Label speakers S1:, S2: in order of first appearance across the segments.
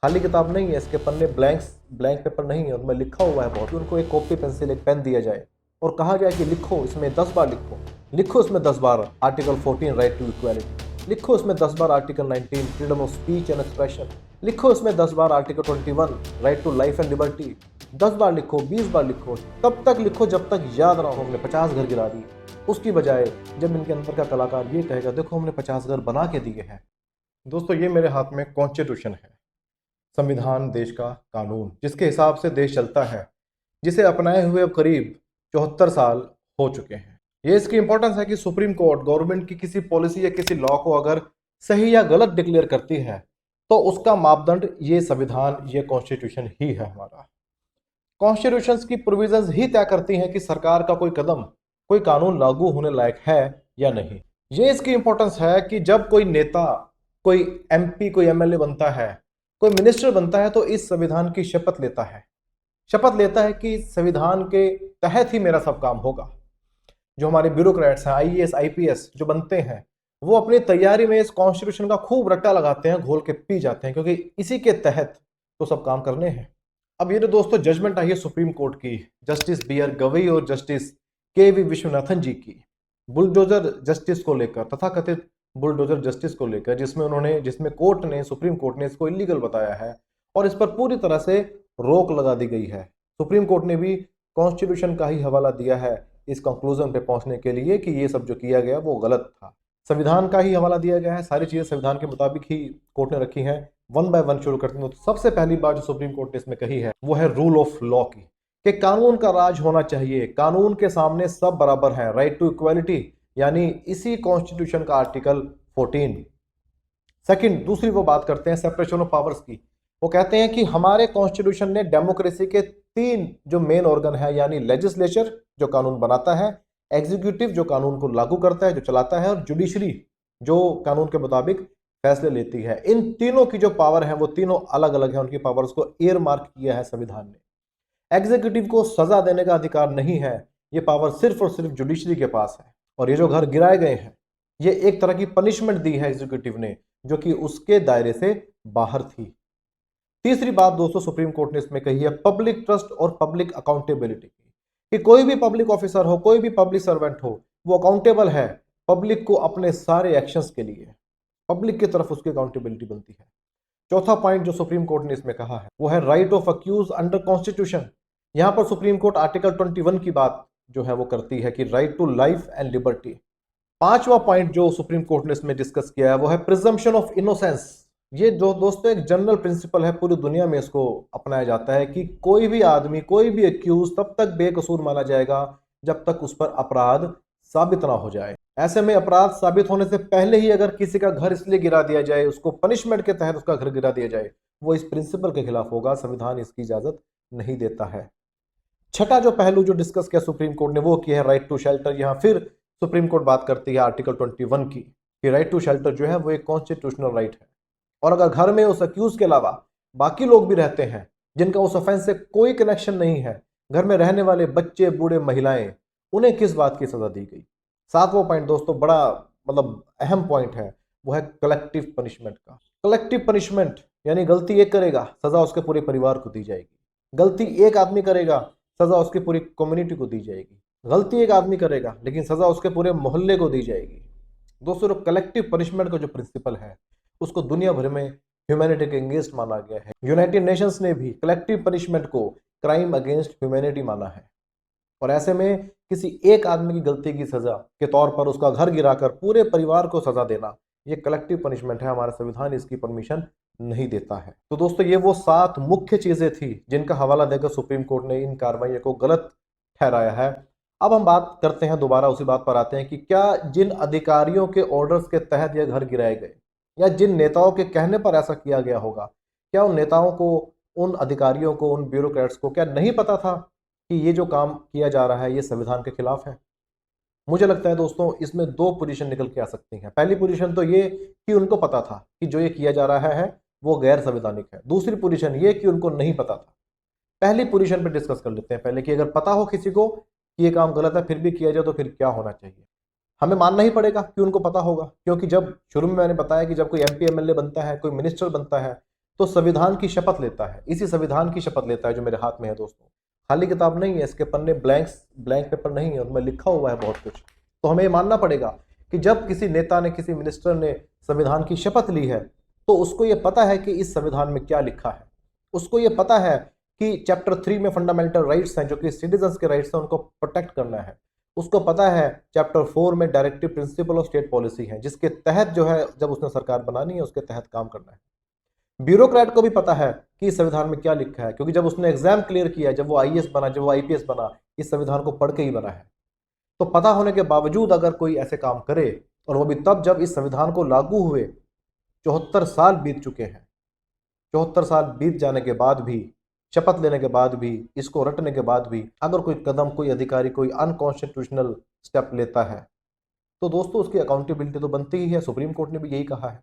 S1: खाली किताब नहीं है, इसके पन्ने ब्लैंक पेपर नहीं है, उनमें लिखा हुआ है बहुत। उनको एक कॉपी पेंसिल एक पेन दिया जाए और कहा जाए कि लिखो इसमें 10 बार लिखो इसमें 10 बार आर्टिकल 14 राइट टू इक्वालिटी, लिखो इसमें 10 बार article 19 freedom of speech and expression, लिखो इसमें 10 बार article 21 right to life and liberty, 10 बार लिखो, 20 बार लिखो, तब तक लिखो जब तक याद ना हो हमने 50 घर गिरा दिए। उसकी बजाय जब इनके अंदर का कलाकार ये कहेगा देखो हमने 50 घर बना के दिए हैं। दोस्तों ये मेरे हाथ में कॉन्स्टिट्यूशन है, संविधान, देश का कानून, जिसके हिसाब से देश चलता है, जिसे अपनाए हुए अब करीब 74 साल हो चुके हैं। ये इसकी इंपॉर्टेंस है कि सुप्रीम कोर्ट गवर्नमेंट की किसी पॉलिसी या किसी लॉ को अगर सही या गलत डिक्लेयर करती है तो उसका मापदंड ये संविधान, ये कॉन्स्टिट्यूशन ही है हमारा। कॉन्स्टिट्यूशन की प्रोविजंस ही तय करती हैं कि सरकार का कोई कदम, कोई कानून लागू होने लायक है या नहीं। ये इसकी इंपॉर्टेंस है कि जब कोई नेता, कोई एमपी, कोई एमएलए बनता है, कोई मिनिस्टर बनता है तो इस संविधान की शपथ लेता है। शपथ लेता है कि संविधान के तहत ही मेरा सब काम होगा। जो हमारे ब्यूरोक्रेट्स हैं, आईएएस आईपीएस जो बनते हैं, वो अपनी तैयारी में इस कॉन्स्टिट्यूशन का खूब रट्टा लगाते हैं, घोल के पी जाते हैं, क्योंकि इसी के तहत तो सब काम करने हैं। अब ये जो दोस्तों जजमेंट आई है सुप्रीम कोर्ट की, जस्टिस बी आर गवई और जस्टिस के वी विश्वनाथन जी की, बुलडोजर जस्टिस को लेकर, तथाकथित बुलडोजर जस्टिस को लेकर, जिसमें कोर्ट ने, सुप्रीम कोर्ट ने इसको इलीगल बताया है और इस पर पूरी तरह से रोक लगा दी गई है। सुप्रीम कोर्ट ने भी कॉन्स्टिट्यूशन का ही हवाला दिया है इस कंक्लूजन पे पहुंचने के लिए कि ये सब जो किया गया वो गलत था। संविधान का ही हवाला दिया गया है, सारी चीजें संविधान के मुताबिक ही कोर्ट ने रखी हैं। वन बाय वन शुरू करते हैं तो सबसे पहली बात जो सुप्रीम कोर्ट ने इसमें कही है वो है रूल ऑफ लॉ की, कि कानून का राज होना चाहिए, कानून के सामने सब बराबर है, राइट टू इक्वालिटी, यानी इसी कॉन्स्टिट्यूशन का आर्टिकल 14। सेकंड, दूसरी वो बात करते हैं सेपरेशन ऑफ पावर्स की। वो कहते हैं कि हमारे कॉन्स्टिट्यूशन ने डेमोक्रेसी के 3 जो मेन ऑर्गन है, यानी लेजिस्लेचर जो कानून बनाता है, एग्जीक्यूटिव जो कानून को लागू करता है, जो चलाता है, और जुडिशरी जो कानून के मुताबिक फैसले लेती है। इन तीनों की जो पावर है वो तीनों अलग अलग है, उनकी पावर्स को एयर मार्क किया है संविधान ने। एग्जीक्यूटिव को सजा देने का अधिकार नहीं है, ये पावर सिर्फ और सिर्फ जुडिशरी के पास है। और ये जो घर गिराए गए हैं ये एक तरह की पनिशमेंट दी है एग्जीक्यूटिव ने, जो कि उसके दायरे से बाहर थी। तीसरी बात दोस्तों सुप्रीम कोर्ट ने इसमें कही है पब्लिक ट्रस्ट और पब्लिक अकाउंटेबिलिटी की, कि कोई भी पब्लिक ऑफिसर हो, कोई भी पब्लिक सर्वेंट हो, वो अकाउंटेबल है पब्लिक को अपने सारे एक्शंस के लिए, पब्लिक की तरफ उसकी अकाउंटेबिलिटी बनती है। चौथा पॉइंट जो सुप्रीम कोर्ट ने इसमें कहा है वो है right of accused under constitution. यहां पर सुप्रीम कोर्ट आर्टिकल 21 की बात जो है वो करती है कि right to life and liberty. पांचवा पॉइंट जो सुप्रीम कोर्ट ने इसमें डिस्कस किया है वो है प्रिजम्पशन ऑफ इनोसेंस। ये जो दोस्तों एक जनरल प्रिंसिपल है, पूरी दुनिया में इसको अपनाया जाता है कि कोई भी आदमी, कोई भी एक्यूज तब तक बेकसूर माना जाएगा जब तक उस पर अपराध साबित ना हो जाए। ऐसे में अपराध साबित होने से पहले ही अगर किसी का घर इसलिए गिरा दिया जाए, उसको पनिशमेंट के तहत उसका घर गिरा दिया जाए, वो इस प्रिंसिपल के खिलाफ होगा। संविधान इसकी इजाजत नहीं देता है। छठा जो पहलू जो डिस्कस किया सुप्रीम कोर्ट ने वो किया है राइट टू शेल्टर। यहां फिर सुप्रीम कोर्ट बात करती है आर्टिकल 21 की, कि राइट टू शेल्टर जो है वो एक कॉन्स्टिट्यूशनल राइट है। और अगर घर में उस अक्यूज के अलावा बाकी लोग भी रहते हैं जिनका उस ऑफेंस से कोई कनेक्शन नहीं है, घर में रहने वाले बच्चे, बूढ़े, महिलाएं, उन्हें किस बात की सजा दी गई। सातवां पॉइंट दोस्तों बड़ा अहम पॉइंट है, वो है कलेक्टिव पनिशमेंट का। कलेक्टिव पनिशमेंट यानी गलती एक करेगा, सजा उसके पूरे परिवार को दी जाएगी। गलती एक आदमी करेगा, सजा उसकी पूरी कम्युनिटी को दी जाएगी। गलती एक आदमी करेगा लेकिन सजा उसके पूरे मोहल्ले को दी जाएगी। दोस्तों जो कलेक्टिव पनिशमेंट का जो प्रिंसिपल है उसको दुनिया भर में ह्यूमैनिटी के अगेंस्ट माना गया है। यूनाइटेड नेशंस ने भी कलेक्टिव पनिशमेंट को क्राइम अगेंस्ट ह्यूमैनिटी माना है। और ऐसे में किसी एक आदमी की गलती की सजा के तौर पर उसका घर गिराकर पूरे परिवार को सजा देना, ये कलेक्टिव पनिशमेंट है। हमारा संविधान इसकी परमिशन नहीं देता है। तो दोस्तों ये वो 7 मुख्य चीजें थी जिनका हवाला देकर सुप्रीम कोर्ट ने इन कार्रवाई को गलत ठहराया है। अब हम बात करते हैं, दोबारा उसी बात पर आते हैं कि क्या जिन अधिकारियों के ऑर्डर्स के तहत यह घर गिराए गए या जिन नेताओं के कहने पर ऐसा किया गया होगा, क्या उन नेताओं को, उन अधिकारियों को, उन ब्यूरोक्रेट्स को क्या नहीं पता था कि ये जो काम किया जा रहा है ये संविधान के खिलाफ है? मुझे लगता है दोस्तों इसमें 2 पोजीशन निकल के आ सकती हैं। पहली पोजीशन तो ये कि उनको पता था कि जो ये किया जा रहा है वो गैर संवैधानिक है। दूसरी पोजीशन ये कि उनको नहीं पता था। पहली पोजीशन पे डिस्कस कर लेते हैं पहले, कि अगर पता हो किसी को कि ये काम गलत है फिर भी किया जाए तो फिर क्या होना चाहिए। हमें मानना ही पड़ेगा कि उनको पता होगा, क्योंकि जब शुरू में मैंने बताया कि जब कोई एमपी एमएलए बनता है, कोई मिनिस्टर बनता है, तो संविधान की शपथ लेता है, इसी संविधान की शपथ लेता है जो मेरे हाथ में है दोस्तों। खाली किताब नहीं है, इसके पन्ने ब्लैंक पेपर नहीं है, उसमें लिखा हुआ है बहुत कुछ। तो हमें ये मानना पड़ेगा कि जब किसी नेता ने, किसी मिनिस्टर ने संविधान की शपथ ली है तो उसको ये पता है कि इस संविधान में क्या लिखा है। उसको ये पता है कि चैप्टर 3 में फंडामेंटल राइट्स हैं, जो कि सिटीजन्स के राइट्स हैं, उनको प्रोटेक्ट करना है। उसको पता है चैप्टर 4 में directive principle of state policy है, जिसके तहत जो है जब उसने सरकार बनानी है उसके तहत काम करना है। ब्यूरोक्रेट को भी पता है कि इस संविधान में क्या लिखा है, क्योंकि जब उसने एग्जाम क्लियर किया, जब वो आईएएस बना, जब वो आईपीएस बना, इस संविधान को पढ़ के ही बना है। तो पता होने के बावजूद अगर कोई ऐसे काम करे, और वो भी तब जब इस संविधान को लागू हुए 74 साल बीत चुके हैं, 74 साल बीत जाने के बाद भी, शपथ लेने के बाद भी, इसको रटने के बाद भी अगर कोई कदम, कोई अधिकारी, कोई अनकॉन्स्टिट्यूशनल स्टेप लेता है तो दोस्तों उसकी अकाउंटेबिलिटी तो बनती ही है। सुप्रीम कोर्ट ने भी यही कहा है।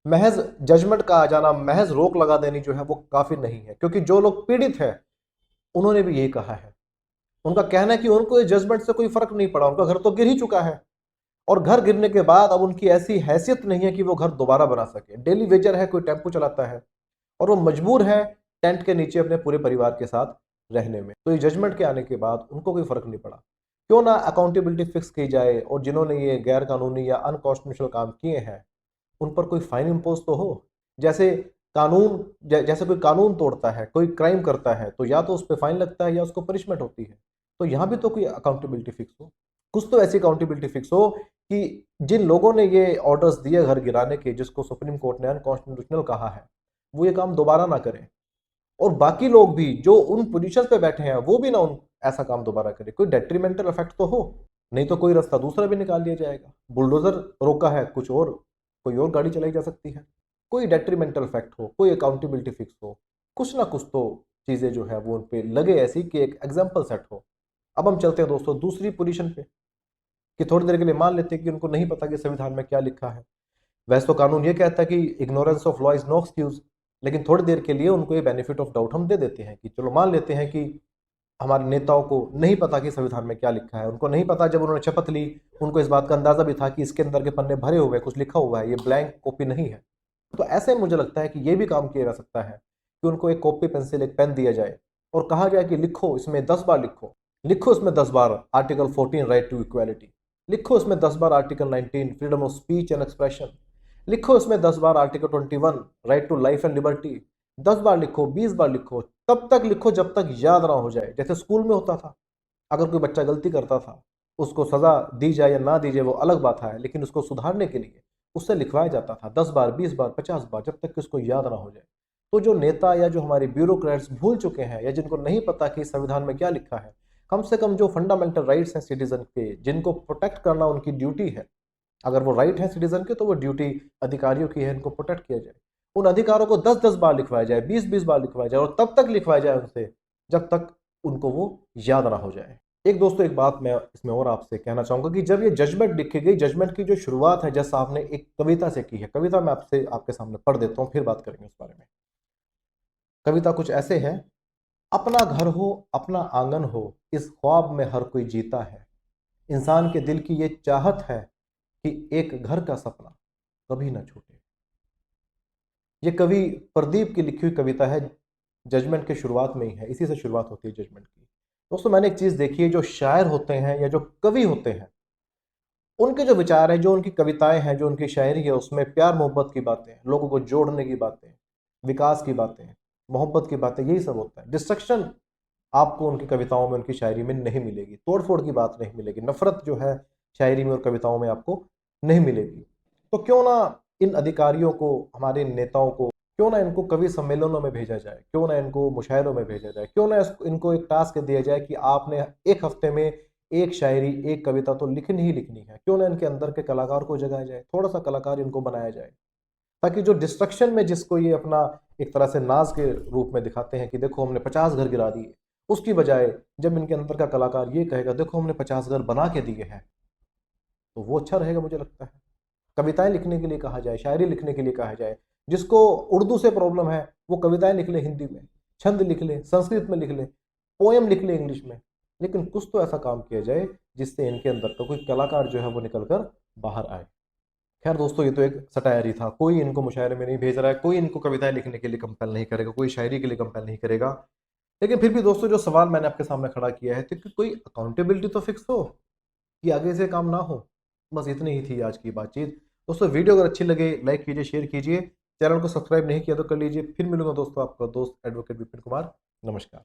S1: महज जजमेंट का आ जाना, महज रोक लगा देनी जो है वो काफी नहीं है, क्योंकि जो लोग पीड़ित है उन्होंने भी यही कहा है। उनका कहना है कि उनको इस जजमेंट से कोई फर्क नहीं पड़ा, उनका घर तो गिर ही चुका है, और घर गिरने के बाद अब उनकी ऐसी हैसियत नहीं है कि वो घर दोबारा बना सके। डेली वेजर है, कोई टेम्पो चलाता है और वो मजबूर है टेंट के नीचे अपने पूरे परिवार के साथ रहने में। तो ये जजमेंट के आने के बाद उनको कोई फर्क नहीं पड़ा। क्यों ना अकाउंटेबिलिटी फिक्स की जाए, और जिन्होंने ये गैर कानूनी या अनकॉन्स्टिट्यूशनल काम किए हैं उन पर कोई फाइन इम्पोज तो हो। जैसे जैसे कोई कानून तोड़ता है, कोई क्राइम करता है, तो या तो उस पर फाइन लगता है या उसको पनिशमेंट होती है। तो यहाँ भी तो कोई अकाउंटेबिलिटी फिक्स हो, कुछ तो ऐसी अकाउंटेबिलिटी फिक्स हो कि जिन लोगों ने ये ऑर्डर्स दिए घर गिराने के, जिसको सुप्रीम कोर्ट ने अनकॉन्स्टिट्यूशनल कहा है, वो ये काम दोबारा ना करें, और बाकी लोग भी जो उन पोजीशन पे बैठे हैं वो भी ना ऐसा काम दोबारा करें। कोई डेट्रीमेंटल इफेक्ट तो हो, नहीं तो कोई रास्ता दूसरा भी निकाल लिया जाएगा। बुलडोजर रोका है, कुछ और, कोई और गाड़ी चलाई जा सकती है। कोई डेट्रीमेंटल इफेक्ट हो, कोई अकाउंटेबिलिटी फिक्स हो, कुछ ना कुछ तो चीजें जो है वो उन पे लगे ऐसी कि एक एग्जाम्पल सेट हो। अब हम चलते हैं दोस्तों दूसरी पोजीशन पे, कि थोड़ी देर के लिए मान लेते हैं कि उनको नहीं पता कि संविधान में क्या लिखा है। वैसे तो कानून ये कहता है कि ignorance of law is no excuse, लेकिन थोड़ी देर के लिए उनको ये बेनिफिट ऑफ डाउट हम दे देते हैं कि चलो मान लेते हैं कि हमारे नेताओं को नहीं पता कि संविधान में क्या लिखा है। उनको नहीं पता, जब उन्होंने शपथ ली उनको इस बात का अंदाजा भी था कि इसके अंदर के पन्ने भरे हुए, कुछ लिखा हुआ है, ये ब्लैंक कॉपी नहीं है। तो ऐसे मुझे लगता है कि ये भी काम किया जा सकता है कि उनको एक कॉपी पेंसिल, एक पेन दिया जाए और कहा जाए कि लिखो, इसमें 10 बार लिखो, लिखो इसमें 10 बार आर्टिकल 14 राइट टू इक्वालिटी, लिखो इसमें 10 बार article 19 freedom of speech and expression, लिखो इसमें 10 बार article 21 right to life and liberty. 10 बार लिखो, 20 बार लिखो, तब तक लिखो जब तक याद ना हो जाए। जैसे स्कूल में होता था, अगर कोई बच्चा गलती करता था, उसको सजा दी जाए या ना दी जाए वो अलग बात है, लेकिन उसको सुधारने के लिए उससे लिखवाया जाता था 10 बार, 20 बार, 50 बार, जब तक कि उसको याद ना हो जाए। तो जो नेता या जो हमारे ब्यूरोक्रेट्स भूल चुके हैं, या जिनको नहीं पता कि संविधान में क्या लिखा है, कम से कम जो फंडामेंटल राइट्स हैं सिटीजन के, जिनको प्रोटेक्ट करना उनकी ड्यूटी है, अगर वो राइट है सिटीजन के तो वो ड्यूटी अधिकारियों की है, इनको प्रोटेक्ट किया जाए। उन अधिकारों को 10-10 बार लिखवाया जाए, 20-20 बार लिखवाया जाए, और तब तक लिखवाया जाए उनसे जब तक उनको वो याद ना हो जाए। एक दोस्तों, एक बात मैं इसमें और आपसे कहना चाहूंगा कि जब ये जजमेंट लिखी गई, जजमेंट की जो शुरुआत है जैसा आपने एक कविता से की है, कविता मैं आपके सामने पढ़ देता हूँ, फिर बात करेंगे उस बारे में। कविता कुछ ऐसे है। अपना घर हो, अपना आंगन हो, इस ख्वाब में हर कोई जीता है। इंसान के दिल की ये चाहत है कि एक घर का सपना कभी ना छूटे। ये कवि प्रदीप की लिखी हुई कविता है, जजमेंट के शुरुआत में ही है, इसी से शुरुआत होती है जजमेंट की। दोस्तों मैंने एक चीज देखी है, जो शायर होते हैं या जो कवि होते हैं, उनके जो विचार है, जो उनकी कविताएं हैं, जो उनकी शायरी है, उसमें प्यार मोहब्बत की बातें, लोगों को जोड़ने की बातें, विकास की बातें, मोहब्बत की बातें, यही सब होता है। डिस्ट्रक्शन आपको उनकी कविताओं में, उनकी शायरी में नहीं मिलेगी। तोड़फोड़ की बात नहीं मिलेगी, नफरत जो है शायरी में और कविताओं में आपको नहीं मिलेगी। तो क्यों ना इन अधिकारियों को, हमारे इन नेताओं को, क्यों ना इनको कवि सम्मेलनों में भेजा जाए, क्यों ना इनको मुशायरों में भेजा जाए, क्यों ना इनको एक टास्क दिया जाए कि आपने एक हफ्ते में एक शायरी, एक कविता तो लिखनी ही लिखनी है। क्यों ना इनके अंदर के कलाकार को जगाया जाए, थोड़ा सा कलाकार इनको बनाया जाए, ताकि जो डिस्ट्रक्शन में, जिसको ये अपना एक तरह से नाज के रूप में दिखाते हैं कि देखो हमने 50 घर गिरा दिए, उसकी बजाय जब इनके अंदर का कलाकार ये कहेगा देखो हमने 50 घर बना के दिए हैं, तो वो अच्छा रहेगा मुझे लगता है। कविताएं लिखने के लिए कहा जाए, शायरी लिखने के लिए कहा जाए। जिसको उर्दू से प्रॉब्लम है वो कविताएं लिख ले हिंदी में, छंद लिख ले, संस्कृत में लिख ले, पोएम लिख ले इंग्लिश में, लेकिन कुछ तो ऐसा काम किया जाए जिससे इनके अंदर का कोई कलाकार जो है वो निकल कर बाहर आए। खैर दोस्तों, ये तो एक सटायर ही था। कोई इनको मुशायरे में नहीं भेज रहा है, कोई इनको कविताएं लिखने के लिए कंपेल नहीं करेगा, कोई शायरी के लिए कंपेल नहीं करेगा। लेकिन फिर भी दोस्तों, जो सवाल मैंने आपके सामने खड़ा किया है, तो कि कोई अकाउंटेबिलिटी तो फिक्स हो कि आगे से काम ना हो। बस इतनी ही थी आज की बातचीत। दोस्तों, वीडियो अगर अच्छी लगे लाइक कीजिए, शेयर कीजिए, चैनल को सब्सक्राइब नहीं किया तो कर लीजिए। फिर मिलूंगा दोस्तों, आपका दोस्त एडवोकेट विपिन कुमार। नमस्कार।